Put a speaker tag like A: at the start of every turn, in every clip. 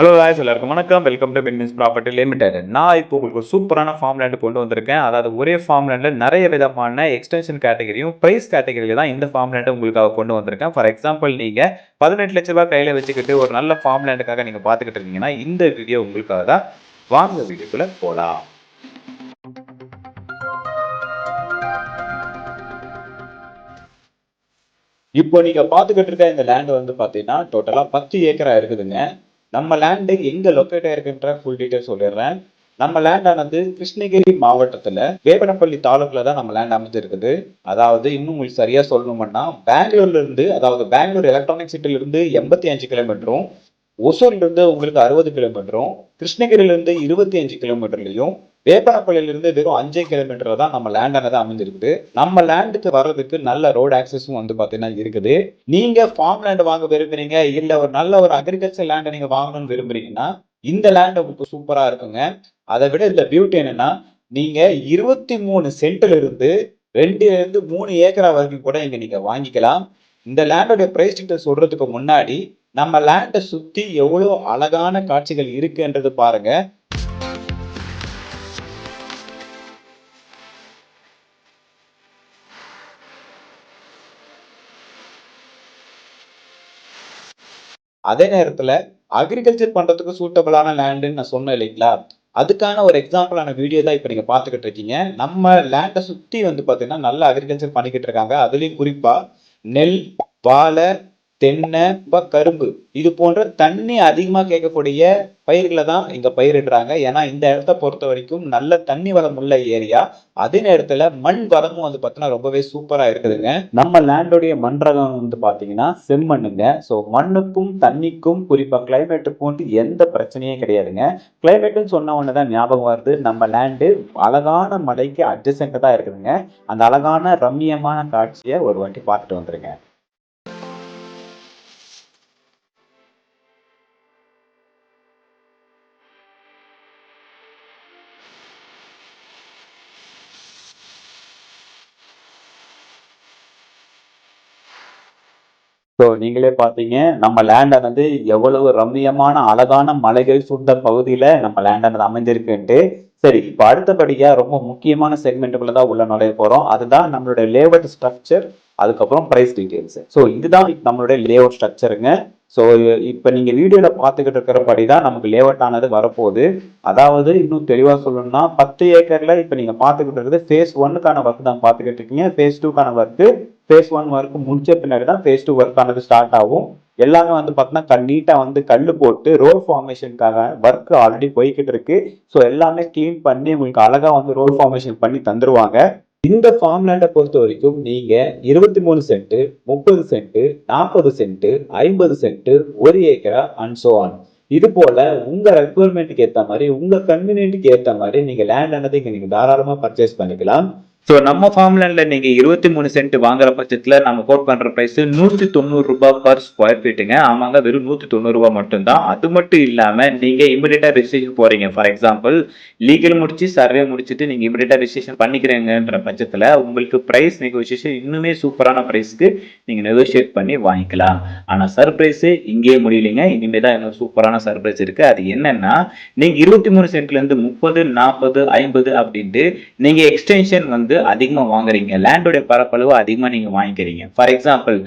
A: Hello guys, எல்லாருக்கும் வணக்கம். Welcome to Winmins property limited. நான் இப்போ உங்களுக்கு சூப்பரான ஃபார்ம் லேண்ட் கொண்டு வந்திருக்கேன். அதாவது ஒரே ஃபார்ம் லேண்டில் நிறைய விதமான எக்ஸ்டென்ஷன் கேட்டகரியும் பிரைஸ் கேட்டகரியில தான் இந்த ஃபார்ம் லேண்டை உங்களுக்காக கொண்டு வந்திருக்கேன். ஃபார் எக்ஸாம்பிள், நீங்கள் 18 லட்ச ரூபாய் கையில் வச்சுக்கிட்டு ஒரு நல்ல ஃபார்ம் லேண்டுக்காக நீங்கள் பார்த்துக்கிட்டு இருக்கீங்கன்னா இந்த வீடியோ உங்களுக்காக தான். வாங்க வீடியோக்குள்ள போகலாம். இப்போ நீங்க பார்த்துக்கிட்டு இருக்க இந்த லேண்ட் வந்து பார்த்தீங்கன்னா டோட்டலா 10 ஏக்கரா இருக்குதுங்க. நம்ம லேண்டு எங்க லொக்கேட் ஆயிருக்குன்ற ஃபுல் டீடைல் சொல்லிடுறேன். நம்ம லேண்ட் ஆனது கிருஷ்ணகிரி மாவட்டத்துல வேப்பனப்பள்ளி தாலுக்குல தான் நம்ம லேண்ட் அமைஞ்சிருக்குது. அதாவது இன்னும் உங்களுக்கு சரியா சொல்லணும்னா பெங்களூர்ல இருந்து, அதாவது பெங்களூர் எலக்ட்ரானிக் சிட்டில இருந்து 85 கிலோமீட்டரும், ஒசூர்ல இருந்து உங்களுக்கு 60 கிலோமீட்டரும், கிருஷ்ணகிரியில இருந்து 25 கிலோமீட்டர்லயும், வேப்பனப்பள்ளியில இருந்து வெறும் 5 கிலோமீட்டர் தான் நம்ம லேண்ட் ஆனது அமைஞ்சிருக்குது. நம்ம லேண்டுக்கு வர்றதுக்கு நல்ல ரோடு ஆக்சஸும் வந்து பாத்தீங்கன்னா இருக்குது. நீங்க ஃபார்ம் லேண்ட் வாங்க விரும்புறீங்க, இல்ல ஒரு நல்ல ஒரு அக்ரிகல்ச்சர் லேண்ட் நீங்க வாங்கணும்னு விரும்புறீங்கன்னா இந்த லேண்ட் உங்களுக்கு சூப்பரா இருக்குங்க. அதை விட இந்த பியூட்டி என்னன்னா, நீங்க 23 சென்ட்ல இருந்து 2 இருந்து 3 ஏக்கரா வரைக்கும் கூட இங்க நீங்க வாங்கிக்கலாம். இந்த லேண்டோட பிரைஸ் டீடைல் சொல்றதுக்கு முன்னாடி நம்ம லேண்டை சுத்தி எவ்வளவு அழகான காட்சிகள் இருக்குன்றது பாருங்க. அதே நேரத்துல அக்ரிகல்ச்சர் பண்றதுக்கு சூட்டபிளான லேண்டுன்னு நான் சொன்னேன் இல்லைங்களா, அதுக்கான ஒரு எக்ஸாம்பிளான வீடியோ தான் இப்ப நீங்க பாத்துக்கிட்டு இருக்கீங்க. நம்ம லேண்டை சுத்தி வந்து பாத்தீங்கன்னா நல்ல அக்ரிகல்ச்சர் பண்ணிக்கிட்டு இருக்காங்க. அதுலயும் குறிப்பா நெல், வாழை, தென்னை, கரும்பு இது போன்ற தண்ணி அதிகமா கேட்கக்கூடிய பயிர்களை தான் இங்க பயிரிடுறாங்க. ஏன்னா இந்த இடத்த பொறுத்த வரைக்கும் நல்ல தண்ணி வளம் உள்ள ஏரியா. அதே நேரத்துல மண் வளமும் வந்து பாத்தீங்கன்னா ரொம்பவே சூப்பரா இருக்குதுங்க. நம்ம லேண்டோடைய மண் ரகம் வந்து பாத்தீங்கன்னா செம்மண்ணுங்க. ஸோ மண்ணுக்கும் தண்ணிக்கும் குறிப்பா கிளைமேட்டுக்கும் எந்த பிரச்சனையும் கிடையாதுங்க. கிளைமேட்டுன்னு சொன்ன உடனே தான் ஞாபகம் வருது, நம்ம லேண்டு அழகான மலைக்கு அட்ஜசன்ட் தான் இருக்குதுங்க. அந்த அழகான ரம்மியமான காட்சியை ஒரு வாட்டி பார்த்துட்டு வந்துருங்க. ஸோ நீங்களே பார்த்தீங்க நம்ம லேண்டானது எவ்வளவு ரம்மியமான அழகான மலைகள் சூழ்ந்த பகுதியில நம்ம லேண்டானது அமைஞ்சிருக்குன்ட்டு. சரி, இப்போ அடுத்தபடியா ரொம்ப முக்கியமான செக்மெண்ட்டுக்குள்ள தான் உள்ள நுழைய போறோம். அதுதான் நம்மளுடைய லேஅவுட் ஸ்ட்ரக்சர், அதுக்கப்புறம் பிரைஸ் டீடைல்ஸ். ஸோ இதுதான் நம்மளுடைய லேஅவுட் ஸ்ட்ரக்சருங்க. ஸோ இப்போ நீங்க வீடியோல பார்த்துக்கிட்டு இருக்கிறபடி தான் நமக்கு லேஅவுட் ஆனது வரப்போகுது. அதாவது இன்னும் தெளிவா சொல்லணும்னா 10 ஏக்கர்ல இப்போ நீங்க பார்த்துக்கிட்டு இருக்கிறது ஃபேஸ் 1க்கான ஒர்க் தான் பார்த்துக்கிட்டு இருக்கீங்க. ஃபேஸ் 2க்கான ஒர்க், ஃபேஸ் 1 ஒர்க் முடிச்ச பின்னாடி தான் ஃபேஸ் 2 ஒர்க் ஆனது ஸ்டார்ட் ஆகும். எல்லாமே வந்து பார்த்தீங்கன்னா நீட்டா வந்து கல் போட்டு ரோட் ஃபார்மேஷனுக்காக ஒர்க் ஆல்ரெடி போய்கிட்டு இருக்கு. ஸோ எல்லாமே கிளீன் பண்ணி உங்களுக்கு அழகா வந்து ரோட் ஃபார்மேஷன் பண்ணி தந்துருவாங்க. இந்த ஃபார்ம் லேண்டை பொறுத்த வரைக்கும் நீங்க 23 சென்ட், 30 சென்ட், 40 சென்ட், 50 சென்ட், 1 ஏக்கரா அண்ட் சோ ஆன். இது போல உங்க ரெக்குவயர்மெண்ட்டுக்கு ஏற்ற மாதிரி, உங்க கன்வீனியன்ட்டுக்கு ஏற்ற மாதிரி நீங்க லேண்ட் ஆனது இங்க நீங்க தாராளமா பர்ச்சேஸ் பண்ணிக்கலாம். ஸோ நம்ம ஃபார்ம் லேண்ட்ல நீங்க 23 சென்ட் வாங்குற பட்சத்துல நம்ம கோட் பண்ற பிரைஸ் 190 ரூபாய் பர் ஸ்கொயர் ஃபீட்டுங்க. ஆமாங்க, வெறும் 190 ரூபாய் மட்டும் தான். அது மட்டும் இல்லாம நீங்க இமிடியேட்டா ரெஜிஸ்ட்ரேஷன் போறீங்க. ஃபார் எக்ஸாம்பிள், லீகல் முடிச்சு சர்வே முடிச்சுட்டு நீங்க இமிடியேட்டா ரெஜிஸ்ட்ரேஷன் பண்ணிக்கிறீங்கன்ற பட்சத்துல உங்களுக்கு பிரைஸ் நெகோசியேஷன் இன்னுமே சூப்பரான பிரைஸ்க்கு நீங்க நெகோசியேட் பண்ணி வாங்கிக்கலாம். ஆனா சர்ப்ரைஸ் இங்கே முடியலைங்க. இனிமே தான் இன்னும் சூப்பரான சர்ப்ரைஸ் இருக்கு. அது என்னன்னா, நீங்க 23 சென்ட்ல இருந்து 30, 40, 50 அப்படின்ட்டு நீங்க எக்ஸ்டென்ஷன் வந்து அதிகமா வாங்குறீங்க. லேண்டோட பரப்பளவு அதிகமா நீங்க வாங்கிக்கிறீங்க. ஃபார் எக்ஸாம்பிள்,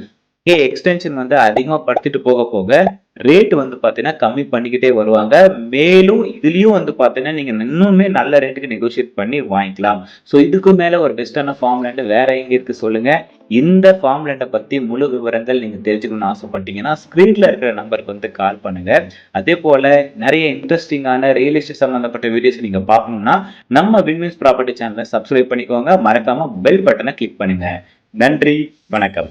A: எக்ஸ்டென்ஷன் வந்து அதிகமா படுத்திட்டு போக போக ரேட் வந்து பாத்தீங்கன்னா கம்மி பண்ணிக்கிட்டே வருவாங்க. மேலும் இதுலயும் வந்து பாத்தீங்கன்னா நீங்க இன்னுமே நல்ல ரேட்டுக்கு நெகோசியேட் பண்ணி வாங்கிக்கலாம். ஸோ இதுக்கு மேல ஒரு பெஸ்டான ஃபார்ம் லேண்ட் வேற எங்க இருக்கு சொல்லுங்க. இந்த ஃபார்ம் லேண்டை பத்தி முழு விவரங்கள் நீங்க தெரிஞ்சுக்கணும்னு ஆசைப்பட்டீங்கன்னா ஸ்கிரீன்ல இருக்கிற நம்பருக்கு வந்து கால் பண்ணுங்க. அதே போல நிறைய இன்ட்ரெஸ்டிங்கான ரியல் எஸ்டேட் சம்பந்தப்பட்ட வீடியோஸ் நீங்க பார்க்கணும்னா நம்ம வின்மின்ஸ் ப்ராப்பர்ட்டி சேனலை சப்ஸ்கிரைப் பண்ணிக்கோங்க. மறக்காம பெல் பட்டனை கிளிக் பண்ணுங்க. நன்றி, வணக்கம்.